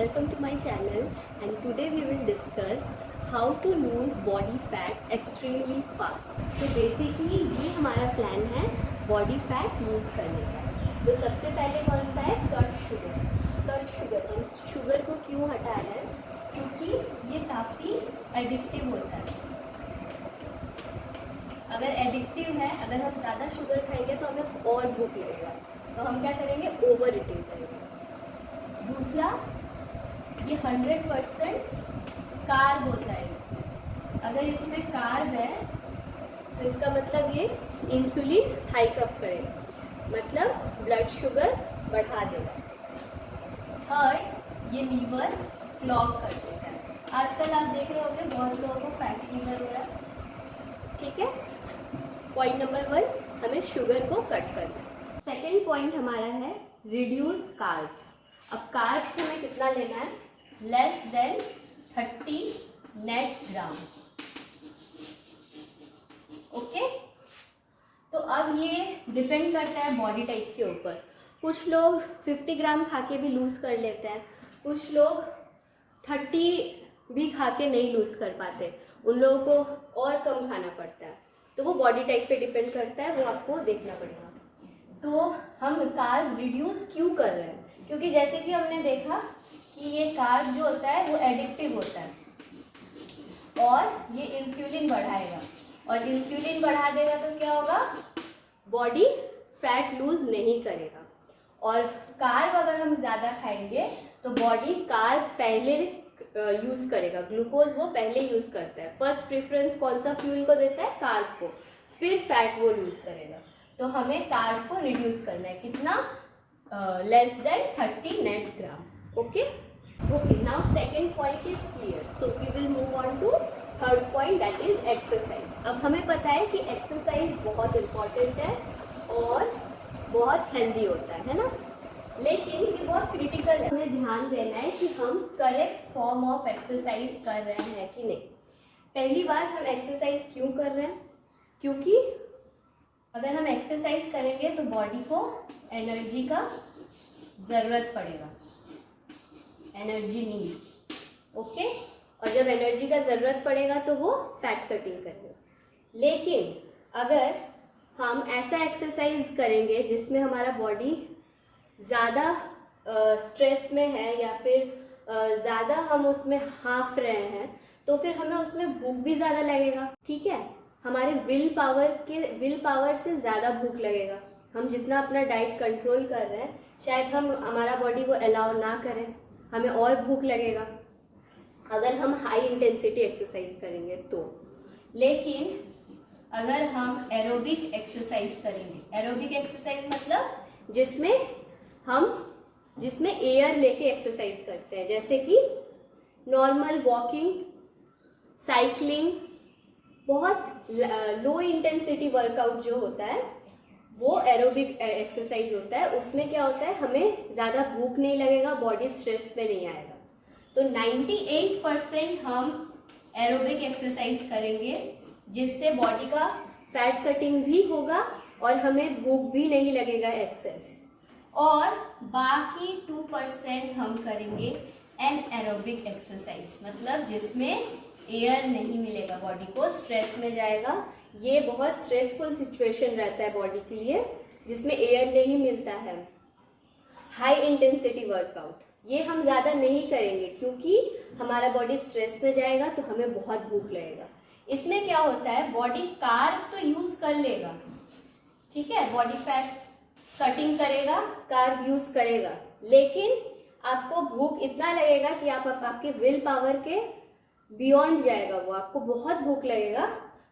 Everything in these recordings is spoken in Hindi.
welcome to my channel, and today we will discuss how to lose body fat extremely fast. तो बेसिकली ये हमारा प्लान है बॉडी फैट लूज करने का। तो सबसे पहले कौन सा है, कट शुगर। कट शुगर, हम शुगर को क्यों हटा रहे हैं, क्योंकि ये काफ़ी एडिक्टिव होता है। अगर एडिक्टिव है, अगर हम ज़्यादा शुगर खाएंगे तो हमें और भूख लगेगा, तो हम क्या करेंगे, ओवर ईटिंग करेंगे। दूसरा, ये 100% कार्ब होता है इसमें। अगर इसमें कार्ब है तो इसका मतलब ये इंसुलिन हाइक अप करेगा, मतलब ब्लड शुगर बढ़ा देगा। थर्ड, ये लीवर क्लॉग कर देता है। आजकल आप देख रहे होंगे बहुत लोगों को फैटी लीवर हो रहा है। ठीक है, पॉइंट नंबर 1, हमें शुगर को कट करना है। सेकेंड पॉइंट हमारा है रिड्यूस कार्ब्स। अब कार्ब्स हमें कितना लेना है, less than 30 net gram. Okay, तो अब ये डिपेंड करता है बॉडी टाइप के ऊपर। कुछ लोग 50 ग्राम खा के भी लूज़ कर लेते हैं, कुछ लोग 30 भी खा के नहीं लूज़ कर पाते, उन लोगों को और कम खाना पड़ता है। तो वो बॉडी टाइप पे डिपेंड करता है, वो आपको देखना पड़ेगा। तो हम कार्ब रिड्यूस क्यों कर रहे हैं, क्योंकि जैसे कि हमने देखा कि ये कार्ब जो होता है वो एडिक्टिव होता है और ये इंसुलिन बढ़ाएगा, और इंसुलिन बढ़ा देगा तो क्या होगा, बॉडी फैट लूज नहीं करेगा। और कार्ब अगर हम ज़्यादा खाएंगे तो बॉडी कार्ब पहले यूज़ करेगा, ग्लूकोज वो पहले यूज़ करता है। फर्स्ट प्रेफरेंस कौन सा फ्यूल को देता है, कार्ब को, फिर फैट वो यूज़ करेगा। तो हमें कार्ब को रिड्यूस करना है, कितना, less than 30 net gram. Okay okay, now second point is clear, so we will move on to third point, that is exercise. अब हमें पता है कि एक्सरसाइज बहुत इम्पॉर्टेंट है और बहुत हेल्दी होता है ना, लेकिन ये बहुत क्रिटिकल है। हमें ध्यान देना है कि हम करेक्ट फॉर्म ऑफ एक्सरसाइज कर रहे हैं कि नहीं। पहली बात, हम एक्सरसाइज क्यों कर रहे हैं, क्योंकि अगर हम एक्सरसाइज करेंगे तो बॉडी को एनर्जी का ज़रूरत पड़ेगा, एनर्जी नीड। ओके, और जब एनर्जी का ज़रूरत पड़ेगा तो वो फैट कटिंग करेगा। लेकिन अगर हम ऐसा एक्सरसाइज करेंगे जिसमें हमारा बॉडी ज़्यादा स्ट्रेस में है या फिर ज़्यादा हम उसमें हाफ रहे हैं, तो फिर हमें उसमें भूख भी ज़्यादा लगेगा। ठीक है, हमारे विल पावर से ज़्यादा भूख लगेगा। हम जितना अपना डाइट कंट्रोल कर रहे हैं, शायद हमारा बॉडी वो अलाउ ना करें, हमें और भूख लगेगा अगर हम हाई इंटेंसिटी एक्सरसाइज करेंगे तो। लेकिन अगर हम एरोबिक एक्सरसाइज करेंगे, एरोबिक एक्सरसाइज मतलब जिसमें एयर लेके एक्सरसाइज करते हैं, जैसे कि नॉर्मल वॉकिंग, साइकिलिंग, बहुत लो इंटेंसिटी वर्कआउट जो होता है वो एरोबिक एक्सरसाइज होता है। उसमें क्या होता है, हमें ज़्यादा भूख नहीं लगेगा, बॉडी स्ट्रेस में नहीं आएगा। तो 98% हम एरोबिक एक्सरसाइज करेंगे जिससे बॉडी का फैट कटिंग भी होगा और हमें भूख भी नहीं लगेगा एक्सेस। और बाकी 2% हम करेंगे एनएरोबिक एक्सरसाइज, मतलब जिसमें एयर नहीं मिलेगा, बॉडी को स्ट्रेस में जाएगा। ये बहुत स्ट्रेसफुल सिचुएशन रहता है बॉडी के लिए जिसमें एयर नहीं मिलता है। हाई इंटेंसिटी वर्कआउट ये हम ज़्यादा नहीं करेंगे क्योंकि हमारा बॉडी स्ट्रेस में जाएगा तो हमें बहुत भूख लगेगा। इसमें क्या होता है, बॉडी कार्ब तो यूज़ कर लेगा, ठीक है, बॉडी फैट कटिंग करेगा, कार्ब यूज़ करेगा, लेकिन आपको भूख इतना लगेगा कि आपके विल पावर के बियॉन्ड जाएगा, वो आपको बहुत भूख लगेगा,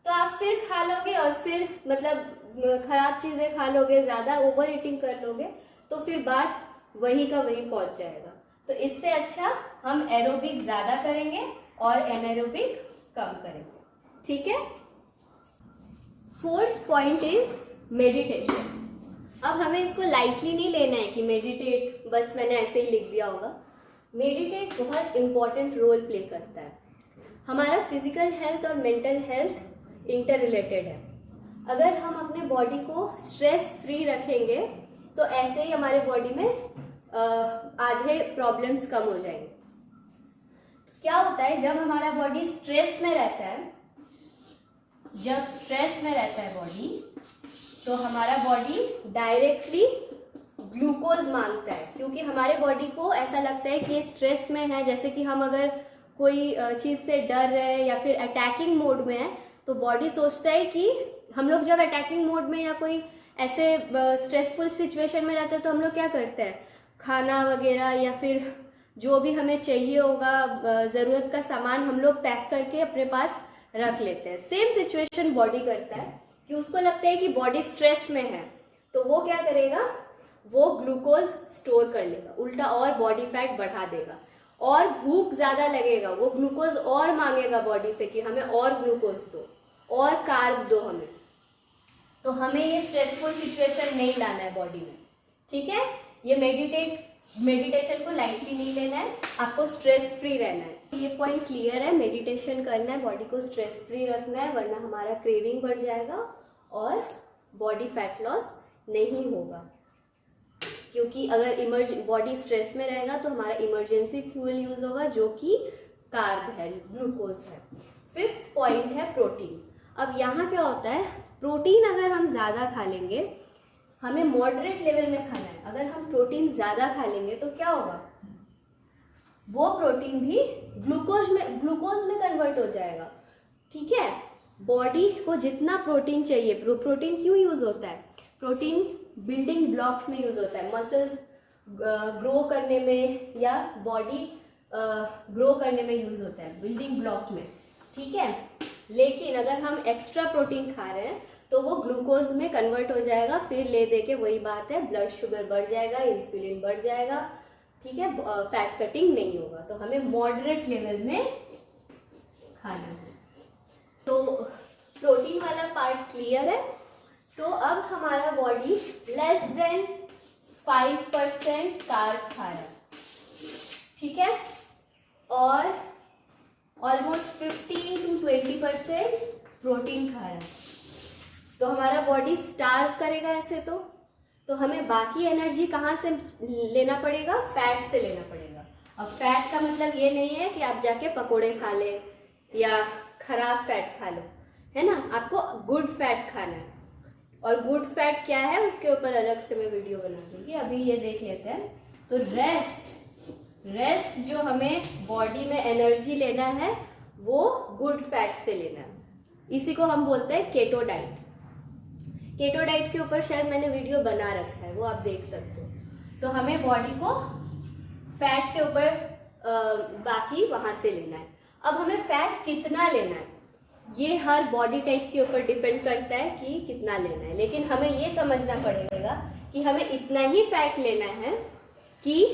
तो आप फिर खा लोगे और फिर मतलब ख़राब चीज़ें खा लोगे, ज़्यादा ओवर ईटिंग कर लोगे, तो फिर बात वही का वही पहुंच जाएगा। तो इससे अच्छा हम एरोबिक ज़्यादा करेंगे और एनारोबिक कम करेंगे। ठीक है, फोर्थ पॉइंट इज मेडिटेशन। अब हमें इसको लाइटली नहीं लेना है कि मेडिटेट बस मैंने ऐसे ही लिख दिया होगा। मेडिटेट बहुत इम्पॉर्टेंट रोल प्ले करता है। हमारा फिजिकल हेल्थ और मेंटल हेल्थ इंटर रिलेटेड है। अगर हम अपने बॉडी को स्ट्रेस फ्री रखेंगे तो ऐसे ही हमारे बॉडी में आधे प्रॉब्लम्स कम हो जाएंगे। क्या होता है जब हमारा बॉडी स्ट्रेस में रहता है, जब स्ट्रेस में रहता है बॉडी, तो हमारा बॉडी डायरेक्टली ग्लूकोज मांगता है, क्योंकि हमारे बॉडी को ऐसा लगता है कि ये स्ट्रेस में है। जैसे कि हम अगर कोई चीज़ से डर रहे हैं या फिर अटैकिंग मोड में है, तो बॉडी सोचता है कि हम लोग जब अटैकिंग मोड में या कोई ऐसे स्ट्रेसफुल सिचुएशन में रहते हैं तो हम लोग क्या करते हैं, खाना वगैरह या फिर जो भी हमें चाहिए होगा ज़रूरत का सामान हम लोग पैक करके अपने पास रख लेते हैं। सेम सिचुएशन बॉडी करता है कि उसको लगता है कि बॉडी स्ट्रेस में है, तो वो क्या करेगा, वो ग्लूकोज स्टोर कर लेगा, उल्टा और बॉडी फैट बढ़ा देगा। और भूख ज़्यादा लगेगा, वो ग्लूकोज और मांगेगा बॉडी से कि हमें और ग्लूकोज दो और कार्ब दो हमें। तो हमें ये स्ट्रेसफुल सिचुएशन नहीं लाना है बॉडी में, ठीक है। ये मेडिटेशन को लाइटली नहीं लेना है, आपको स्ट्रेस फ्री रहना है। ये पॉइंट क्लियर है, मेडिटेशन करना है, बॉडी को स्ट्रेस फ्री रखना है, वरना हमारा क्रेविंग बढ़ जाएगा और बॉडी फैट लॉस नहीं होगा। क्योंकि अगर बॉडी स्ट्रेस में रहेगा तो हमारा इमरजेंसी फ्यूल यूज होगा, जो कि कार्ब है, ग्लूकोज है। 5th पॉइंट है प्रोटीन। अब यहाँ क्या होता है, प्रोटीन अगर हम ज़्यादा खा लेंगे, हमें मॉडरेट लेवल में खाना है। अगर हम प्रोटीन ज़्यादा खा लेंगे तो क्या होगा, वो प्रोटीन भी ग्लूकोज में कन्वर्ट हो जाएगा, ठीक है। बॉडी को जितना प्रोटीन चाहिए, प्रोटीन क्यों यूज होता है, प्रोटीन बिल्डिंग ब्लॉक्स में यूज होता है, मसल्स ग्रो करने में या बॉडी ग्रो करने में यूज होता है, बिल्डिंग ब्लॉक में, ठीक है। लेकिन अगर हम एक्स्ट्रा प्रोटीन खा रहे हैं तो वो ग्लूकोज में कन्वर्ट हो जाएगा, फिर ले दे के वही बात है, ब्लड शुगर बढ़ जाएगा, इंसुलिन बढ़ जाएगा, ठीक है, फैट कटिंग नहीं होगा। तो हमें मॉडरेट लेवल में खाना है। तो प्रोटीन वाला पार्ट क्लियर है। तो अब हमारा बॉडी लेस देन 5% कार्ब खा रहा है, ठीक है, और ऑलमोस्ट 15 to 20% प्रोटीन खा रहा है। तो हमारा बॉडी स्टार्व करेगा ऐसे, तो हमें बाकी एनर्जी कहाँ से लेना पड़ेगा, फैट से लेना पड़ेगा। अब फैट का मतलब ये नहीं है कि आप जाके पकोड़े खा ले या खराब फैट खा लो, है ना, आपको गुड फैट खाना है। और गुड फैट क्या है उसके ऊपर अलग से मैं वीडियो बना दूंगी, अभी ये देख लेते हैं। तो रेस्ट जो हमें बॉडी में एनर्जी लेना है वो गुड फैट से लेना है, इसी को हम बोलते हैं केटो डाइट। केटो डाइट के ऊपर शायद मैंने वीडियो बना रखा है, वो आप देख सकते हो। तो हमें बॉडी को फैट के ऊपर बाकी वहां से लेना है। अब हमें फैट कितना लेना है ये हर बॉडी टाइप के ऊपर डिपेंड करता है कि कितना लेना है, लेकिन हमें ये समझना पड़ेगा कि हमें इतना ही फैट लेना है कि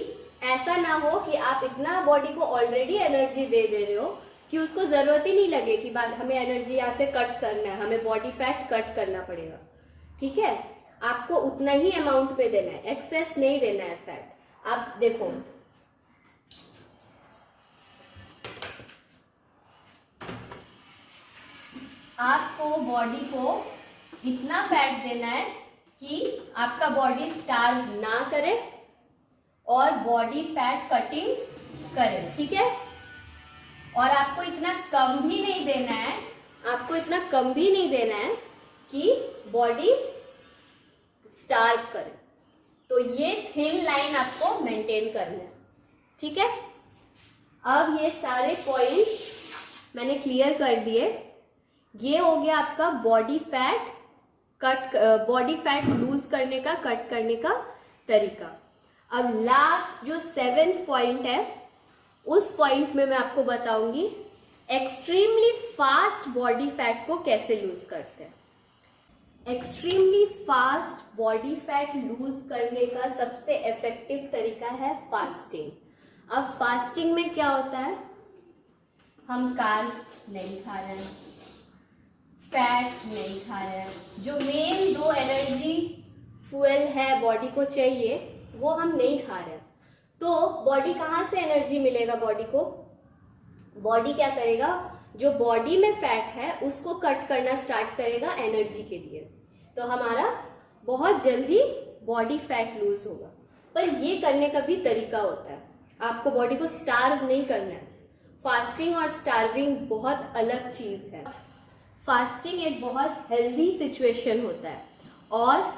ऐसा ना हो कि आप इतना बॉडी को ऑलरेडी एनर्जी दे रहे हो कि उसको जरूरत ही नहीं लगे कि बाद हमें एनर्जी यहाँ से कट करना है, हमें बॉडी फैट कट करना पड़ेगा, ठीक है। आपको उतना ही अमाउंट पे देना है, एक्सेस नहीं देना है फैट। आप देखो, आपको बॉडी को इतना फैट देना है कि आपका बॉडी स्टार्व ना करे और बॉडी फैट कटिंग करे, ठीक है। और आपको इतना कम भी नहीं देना है, कि बॉडी स्टार्व करे। तो ये थिन लाइन आपको मेंटेन करना है, ठीक है। अब ये सारे पॉइंट्स मैंने क्लियर कर दिए। ये हो गया आपका बॉडी फैट लूज करने का, कट करने का तरीका। अब लास्ट जो 7th पॉइंट है, उस पॉइंट में मैं आपको बताऊंगी एक्सट्रीमली फास्ट बॉडी फैट को कैसे लूज करते हैं। Extremely fast body fat loose करने का सबसे इफेक्टिव तरीका है फास्टिंग। अब फास्टिंग में क्या होता है, हम कार्ब नहीं खा रहे हैं, फैट नहीं खा रहे हैं, जो मेन 2 एनर्जी फ्यूल है बॉडी को चाहिए वो हम नहीं खा रहे हैं। तो बॉडी कहाँ से एनर्जी मिलेगा बॉडी को, बॉडी क्या करेगा, जो बॉडी में फैट है उसको कट करना स्टार्ट करेगा एनर्जी के लिए। तो हमारा बहुत जल्दी बॉडी फैट लूज होगा। पर ये करने का भी तरीका होता है, आपको बॉडी को स्टार्व नहीं करना है। फास्टिंग और स्टार्विंग बहुत अलग चीज़ है। फास्टिंग एक बहुत हेल्दी सिचुएशन होता है और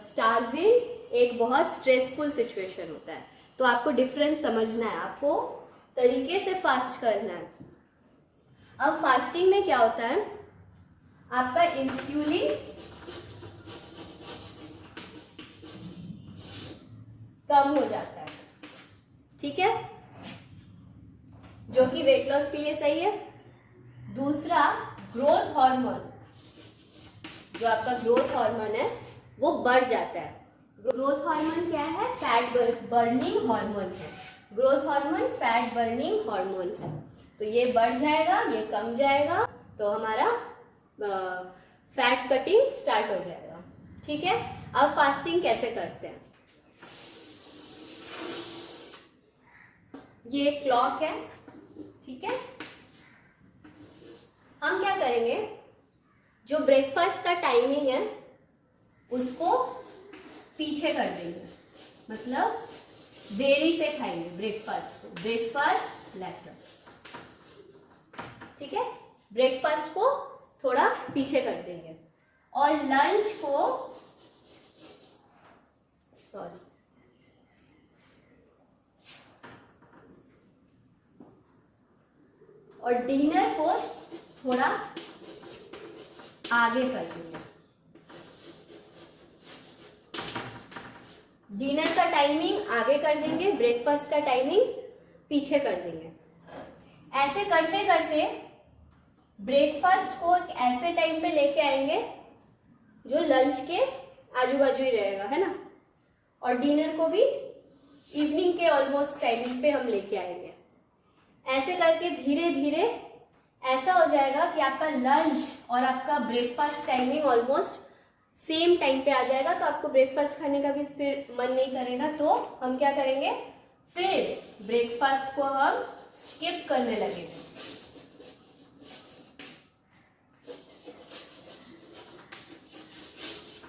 स्टार्विंग एक बहुत स्ट्रेसफुल सिचुएशन होता है। तो आपको डिफरेंस समझना है, आपको तरीके से फास्ट करना है। अब फास्टिंग में क्या होता है, आपका इंसुलिन कम हो जाता है, ठीक है, जो कि वेट लॉस के लिए सही है। दूसरा, ग्रोथ हार्मोन, जो आपका ग्रोथ हार्मोन है वो बढ़ जाता है। ग्रोथ हार्मोन क्या है, फैट बर्निंग हार्मोन है। Growth hormone fat burning hormone है। तो ये बढ़ जाएगा, ये कम जाएगा, तो हमारा फैट कटिंग स्टार्ट हो जाएगा, ठीक है। अब फास्टिंग कैसे करते हैं, ये क्लॉक है, ठीक है। हम क्या करेंगे, जो ब्रेकफास्ट का टाइमिंग है उसको पीछे कर देंगे, मतलब देरी से खाएंगे ब्रेकफास्ट को, ब्रेकफास्ट लेटर, ठीक है। ब्रेकफास्ट को थोड़ा पीछे कर देंगे और लंच को, सॉरी, और डिनर को थोड़ा आगे कर देंगे। डिनर का टाइमिंग आगे कर देंगे, ब्रेकफास्ट का टाइमिंग पीछे कर देंगे। ऐसे करते करते ब्रेकफास्ट को एक ऐसे टाइम पे लेके आएंगे जो लंच के आजू बाजू ही रहेगा, है ना, और डिनर को भी इवनिंग के ऑलमोस्ट टाइमिंग पे हम लेके आएंगे। ऐसे करके धीरे धीरे ऐसा हो जाएगा कि आपका लंच और आपका breakfast timing almost same time पे आ जाएगा। तो आपको ब्रेकफास्ट खाने का भी फिर मन नहीं करेगा, तो हम क्या करेंगे, फिर ब्रेकफास्ट को हम स्किप करने लगेंगे।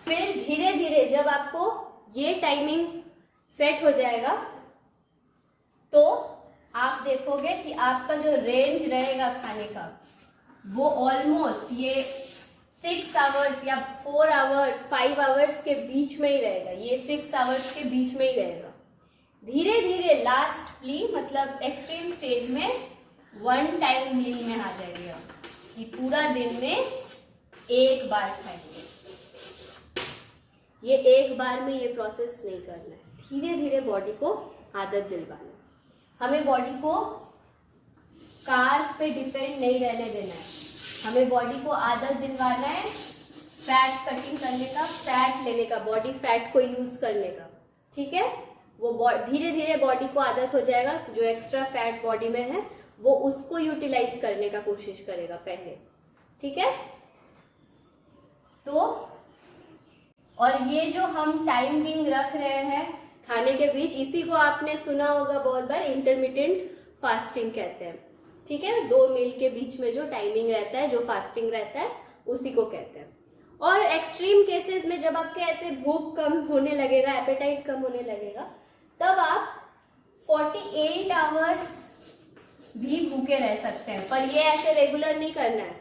फिर धीरे धीरे जब आपको ये टाइमिंग सेट हो जाएगा तो आप देखोगे कि आपका जो रेंज रहेगा खाने का वो ऑलमोस्ट ये 6 आवर्स या 4 आवर्स 5 आवर्स के बीच में ही रहेगा। ये 6 आवर्स के बीच में ही रहेगा। धीरे धीरे लास्टली मतलब एक्सट्रीम स्टेज में 1 टाइम मील में आ जाएगा कि पूरा दिन में एक बार खाएंगे। ये एक बार में ये प्रोसेस नहीं करना है, धीरे धीरे बॉडी को आदत दिलवाना है। हमें बॉडी को कार्ब पे डिपेंड नहीं रहने देना है, हमें बॉडी को आदत दिलवाना है फैट कटिंग करने का, फैट लेने का, बॉडी फैट को यूज करने का, ठीक है। वो धीरे धीरे बॉडी को आदत हो जाएगा, जो एक्स्ट्रा फैट बॉडी में है वो उसको यूटिलाइज करने का कोशिश करेगा पहले, ठीक है। तो और ये जो हम टाइमिंग रख रहे हैं खाने के बीच, इसी को आपने सुना होगा बहुत बार, इंटरमिटेंट फास्टिंग कहते हैं, ठीक है। 2 मील के बीच में जो टाइमिंग रहता है, जो फास्टिंग रहता है, उसी को कहते हैं। और एक्सट्रीम केसेस में जब आपके ऐसे भूख कम होने लगेगा, एपेटाइट कम होने लगेगा, तब आप 48 आवर्स भी भूखे रह सकते हैं। पर ये ऐसे रेगुलर नहीं करना है,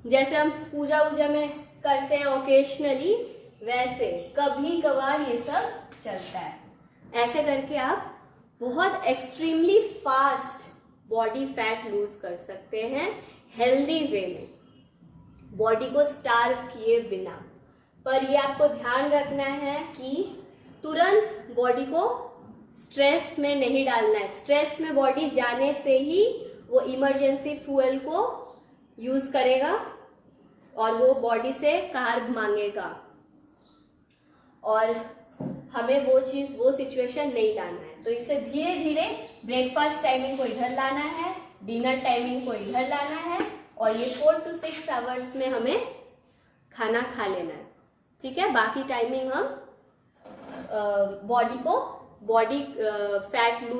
जैसे हम पूजा वूजा में करते हैं ओकेशनली, वैसे कभी कभार ये सब चलता है। ऐसे करके आप बहुत extremely fast body fat loose कर सकते हैं हेल्दी वे में, बॉडी को स्टार्व किए बिना। पर ये आपको ध्यान रखना है कि तुरंत बॉडी को स्ट्रेस में नहीं डालना है। स्ट्रेस में बॉडी जाने से ही वो इमरजेंसी फ्यूल को यूज करेगा और वो बॉडी से कार्ब मांगेगा, और हमें वो चीज़, वो सिचुएशन नहीं लाना है। तो इसे धीरे धीरे ब्रेकफास्ट टाइमिंग को इधर लाना है, डिनर टाइमिंग को इधर लाना है, और ये 4 to 6 आवर्स में हमें खाना खा लेना है, ठीक है। बाकी टाइमिंग हम बॉडी फैट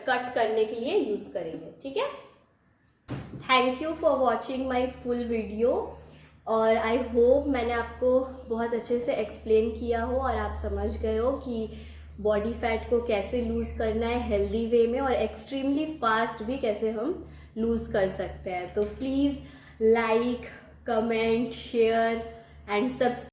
कट करने के लिए यूज करेंगे, ठीक है। Thank you for watching my full video, और आई होप मैंने आपको बहुत अच्छे से एक्सप्लेन किया हो और आप समझ गए हो कि बॉडी फैट को कैसे लूज़ करना है हेल्दी वे में, और एक्सट्रीमली फास्ट भी कैसे हम लूज़ कर सकते हैं। तो please like, comment, share and subscribe.